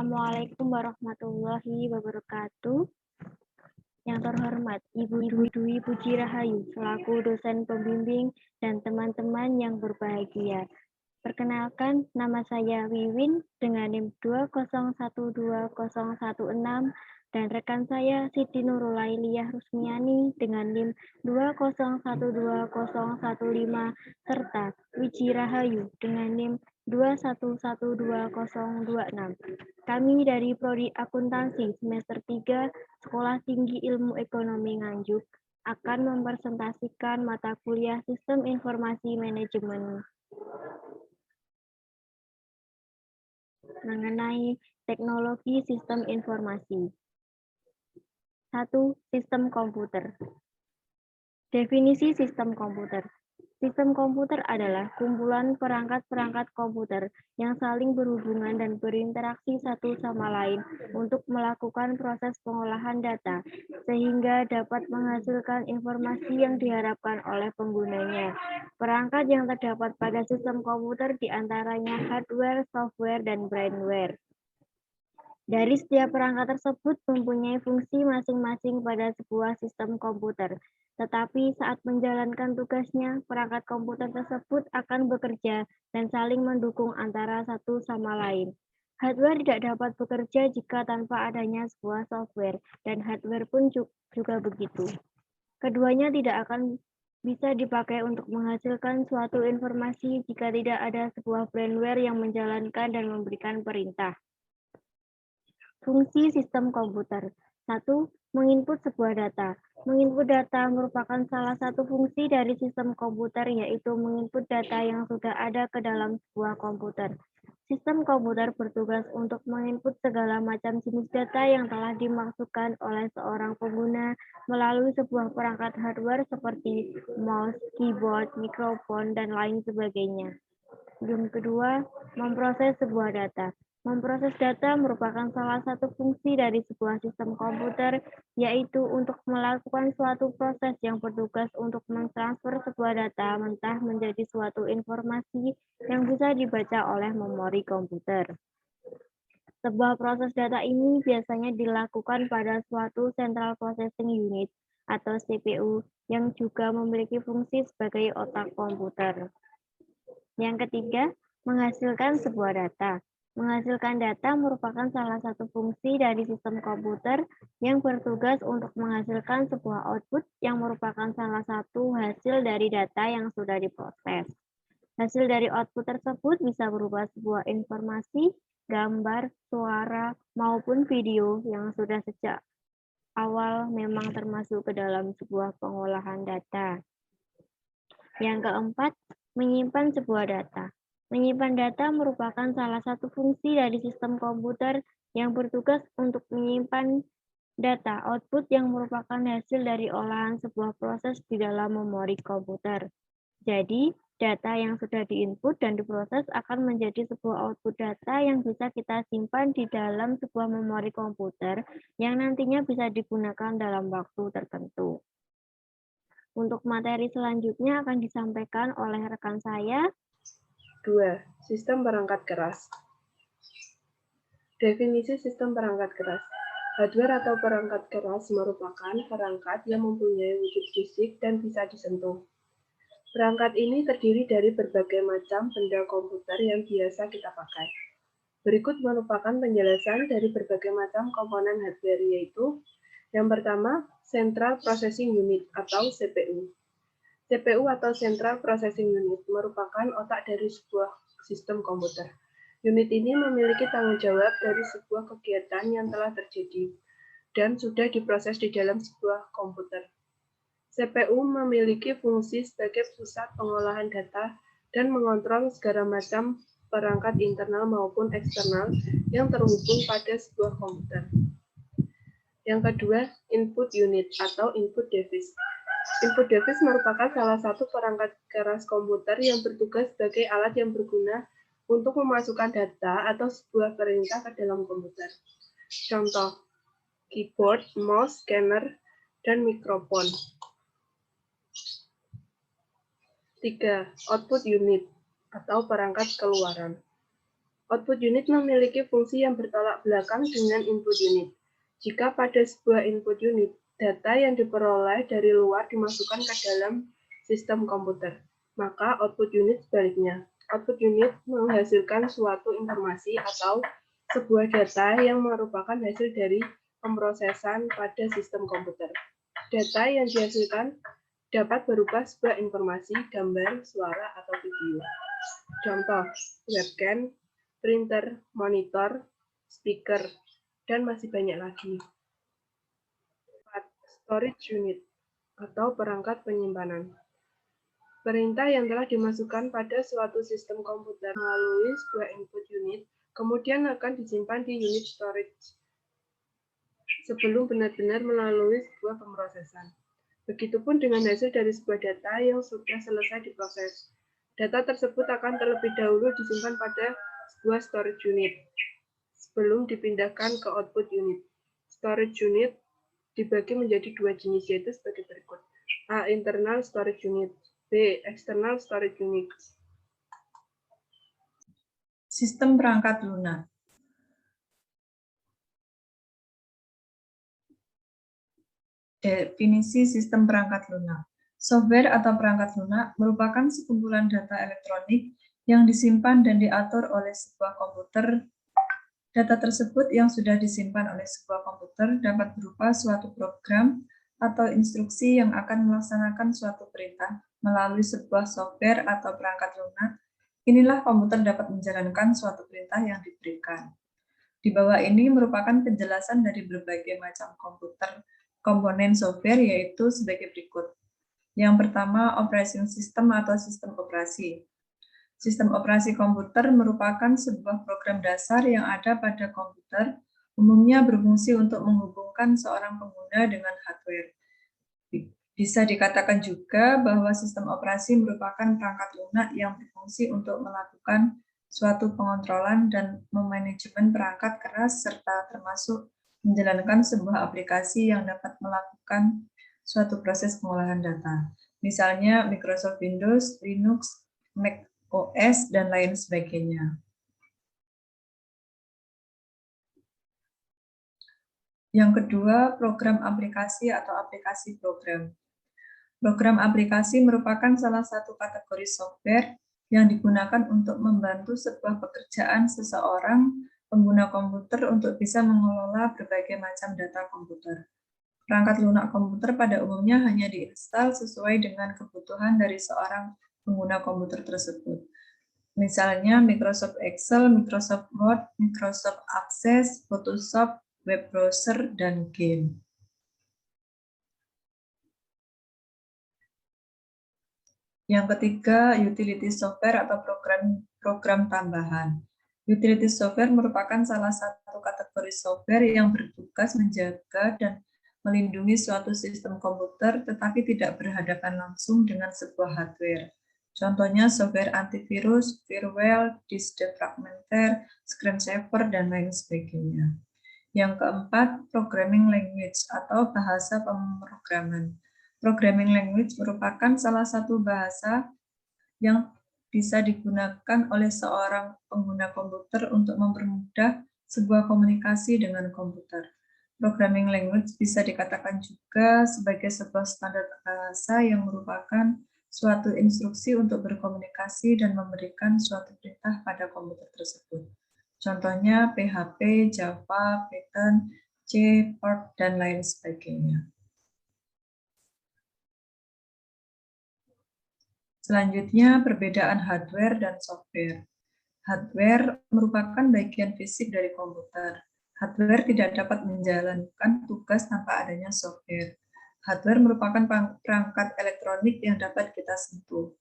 Assalamualaikum warahmatullahi wabarakatuh. Yang terhormat Ibu Dwi Puji Rahayu selaku dosen pembimbing dan teman-teman yang berbahagia. Perkenalkan, nama saya Wiwin dengan NIM 2012016 dan rekan saya Siti Nurulailiyah Rusmiani dengan NIM 2012015 serta Wiji Rahayu dengan NIM 2112026. Kami dari Prodi Akuntansi semester 3 Sekolah Tinggi Ilmu Ekonomi Nganjuk akan mempresentasikan mata kuliah Sistem Informasi Manajemen mengenai teknologi sistem informasi. 1. Sistem komputer. Definisi sistem komputer. Sistem komputer adalah kumpulan perangkat-perangkat komputer yang saling berhubungan dan berinteraksi satu sama lain untuk melakukan proses pengolahan data, sehingga dapat menghasilkan informasi yang diharapkan oleh penggunanya. Perangkat yang terdapat pada sistem komputer diantaranya hardware, software, dan brainware. Dari setiap perangkat tersebut mempunyai fungsi masing-masing pada sebuah sistem komputer. Tetapi saat menjalankan tugasnya, perangkat komputer tersebut akan bekerja dan saling mendukung antara satu sama lain. Hardware tidak dapat bekerja jika tanpa adanya sebuah software, dan hardware pun juga begitu. Keduanya tidak akan bisa dipakai untuk menghasilkan suatu informasi jika tidak ada sebuah brainware yang menjalankan dan memberikan perintah. Fungsi sistem komputer. 1. Menginput sebuah data. Menginput data merupakan salah satu fungsi dari sistem komputer, yaitu menginput data yang sudah ada ke dalam sebuah komputer. Sistem komputer bertugas untuk menginput segala macam jenis data yang telah dimasukkan oleh seorang pengguna melalui sebuah perangkat hardware seperti mouse, keyboard, mikrofon, dan lain sebagainya. Yang kedua, memproses sebuah data. Memproses data merupakan salah satu fungsi dari sebuah sistem komputer, yaitu untuk melakukan suatu proses yang bertugas untuk mentransfer sebuah data mentah menjadi suatu informasi yang bisa dibaca oleh memori komputer. Sebuah proses data ini biasanya dilakukan pada suatu Central Processing Unit atau CPU yang juga memiliki fungsi sebagai otak komputer. Yang ketiga, menghasilkan sebuah data. Menghasilkan data merupakan salah satu fungsi dari sistem komputer yang bertugas untuk menghasilkan sebuah output yang merupakan salah satu hasil dari data yang sudah diproses. Hasil dari output tersebut bisa berupa sebuah informasi, gambar, suara, maupun video yang sudah sejak awal memang termasuk ke dalam sebuah pengolahan data. Yang keempat, menyimpan sebuah data. Menyimpan data merupakan salah satu fungsi dari sistem komputer yang bertugas untuk menyimpan data output yang merupakan hasil dari olahan sebuah proses di dalam memori komputer. Jadi, data yang sudah diinput dan diproses akan menjadi sebuah output data yang bisa kita simpan di dalam sebuah memori komputer yang nantinya bisa digunakan dalam waktu tertentu. Untuk materi selanjutnya akan disampaikan oleh rekan saya. 2. Sistem perangkat keras. Definisi sistem perangkat keras. Hardware atau perangkat keras merupakan perangkat yang mempunyai wujud fisik dan bisa disentuh. Perangkat ini terdiri dari berbagai macam benda komputer yang biasa kita pakai. Berikut merupakan penjelasan dari berbagai macam komponen hardware, yaitu yang pertama, Central Processing Unit atau CPU. CPU atau Central Processing Unit merupakan otak dari sebuah sistem komputer. Unit ini memiliki tanggung jawab dari sebuah kegiatan yang telah terjadi dan sudah diproses di dalam sebuah komputer. CPU memiliki fungsi sebagai pusat pengolahan data dan mengontrol segala macam perangkat internal maupun eksternal yang terhubung pada sebuah komputer. Yang kedua, input unit atau input device. Input device merupakan salah satu perangkat keras komputer yang bertugas sebagai alat yang berguna untuk memasukkan data atau sebuah perintah ke dalam komputer. Contoh, keyboard, mouse, scanner, dan mikrofon. 3. Output unit atau perangkat keluaran. Output unit memiliki fungsi yang bertolak belakang dengan input unit. Jika pada sebuah input unit, data yang diperoleh dari luar dimasukkan ke dalam sistem komputer, maka output unit sebaliknya. Output unit menghasilkan suatu informasi atau sebuah data yang merupakan hasil dari pemrosesan pada sistem komputer. Data yang dihasilkan dapat berupa sebuah informasi, gambar, suara, atau video. Contoh, webcam, printer, monitor, speaker, dan masih banyak lagi. 4. Storage unit atau perangkat penyimpanan. Perintah yang telah dimasukkan pada suatu sistem komputer melalui sebuah input unit, kemudian akan disimpan di unit storage sebelum benar-benar melalui sebuah pemrosesan. Begitupun dengan hasil dari sebuah data yang sudah selesai diproses. Data tersebut akan terlebih dahulu disimpan pada sebuah storage unit sebelum dipindahkan ke output unit. Storage unit dibagi menjadi dua jenis, yaitu sebagai berikut. A. Internal storage unit. B. External storage unit. Sistem perangkat lunak. Definisi sistem perangkat lunak. Software atau perangkat lunak merupakan sekumpulan data elektronik yang disimpan dan diatur oleh sebuah komputer. Data tersebut yang sudah disimpan oleh sebuah komputer dapat berupa suatu program atau instruksi yang akan melaksanakan suatu perintah melalui sebuah software atau perangkat lunak. Inilah komputer dapat menjalankan suatu perintah yang diberikan. Di bawah ini merupakan penjelasan dari berbagai macam komponen software, yaitu sebagai berikut. Yang pertama, operating system atau sistem operasi. Sistem operasi komputer merupakan sebuah program dasar yang ada pada komputer, umumnya berfungsi untuk menghubungkan seorang pengguna dengan hardware. Bisa dikatakan juga bahwa sistem operasi merupakan perangkat lunak yang berfungsi untuk melakukan suatu pengontrolan dan memanajemen perangkat keras serta termasuk menjalankan sebuah aplikasi yang dapat melakukan suatu proses pengolahan data. Misalnya Microsoft Windows, Linux, Mac OS, dan lain sebagainya. Yang kedua, program aplikasi atau aplikasi program. Program aplikasi merupakan salah satu kategori software yang digunakan untuk membantu sebuah pekerjaan seseorang pengguna komputer untuk bisa mengelola berbagai macam data komputer. Perangkat lunak komputer pada umumnya hanya diinstal sesuai dengan kebutuhan dari seorang pengguna komputer tersebut. Misalnya Microsoft Excel, Microsoft Word, Microsoft Access, Photoshop, web browser, dan game. Yang ketiga, utility software atau program tambahan. Utility software merupakan salah satu kategori software yang bertugas menjaga dan melindungi suatu sistem komputer tetapi tidak berhadapan langsung dengan sebuah hardware. Contohnya software antivirus, firewall, disk defragmenter, screensaver, dan lain sebagainya. Yang keempat, programming language atau bahasa pemrograman. Programming language merupakan salah satu bahasa yang bisa digunakan oleh seorang pengguna komputer untuk mempermudah sebuah komunikasi dengan komputer. Programming language bisa dikatakan juga sebagai sebuah standar bahasa yang merupakan suatu instruksi untuk berkomunikasi dan memberikan suatu perintah pada komputer tersebut. Contohnya PHP, Java, Python, C, Perl, dan lain sebagainya. Selanjutnya, perbedaan hardware dan software. Hardware merupakan bagian fisik dari komputer. Hardware tidak dapat menjalankan tugas tanpa adanya software. Hardware merupakan perangkat elektronik yang dapat kita sentuh.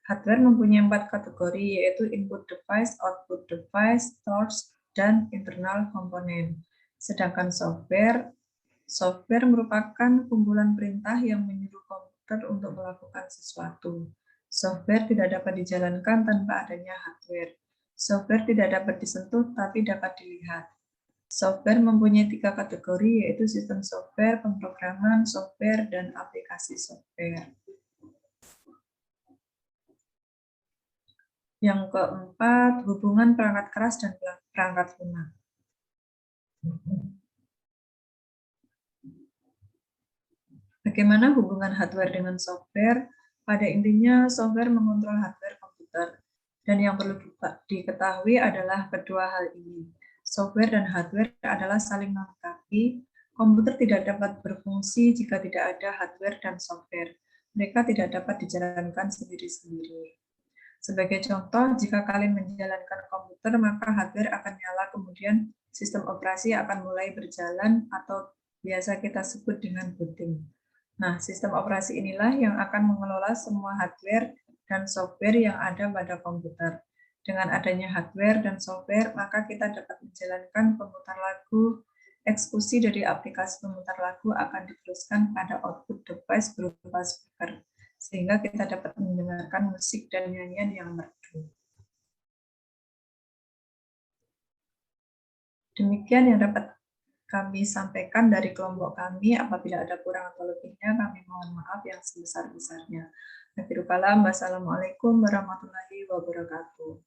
Hardware mempunyai 4 kategori, yaitu input device, output device, source, dan internal component. Sedangkan software merupakan kumpulan perintah yang menyuruh komputer untuk melakukan sesuatu. Software tidak dapat dijalankan tanpa adanya hardware. Software tidak dapat disentuh tapi dapat dilihat. Software mempunyai 3 kategori, yaitu sistem software, pemrograman software, dan aplikasi software. Yang keempat, hubungan perangkat keras dan perangkat lunak. Bagaimana hubungan hardware dengan software? Pada intinya, software mengontrol hardware komputer. Dan yang perlu diketahui adalah kedua hal ini. Software dan hardware adalah saling melengkapi. Komputer tidak dapat berfungsi jika tidak ada hardware dan software. Mereka tidak dapat dijalankan sendiri-sendiri. Sebagai contoh, jika kalian menjalankan komputer, maka hardware akan nyala, kemudian sistem operasi akan mulai berjalan atau biasa kita sebut dengan booting. Nah, sistem operasi inilah yang akan mengelola semua hardware dan software yang ada pada komputer. Dengan adanya hardware dan software, maka kita dapat menjalankan pemutar lagu. Eksekusi dari aplikasi pemutar lagu akan diteruskan pada output device berupa speaker, sehingga kita dapat mendengarkan musik dan nyanyian yang merdu. Demikian yang dapat kami sampaikan dari kelompok kami. Apabila ada kurang atau lebihnya, kami mohon maaf yang sebesar-besarnya. Akhirul kalam, wassalamualaikum warahmatullahi wabarakatuh.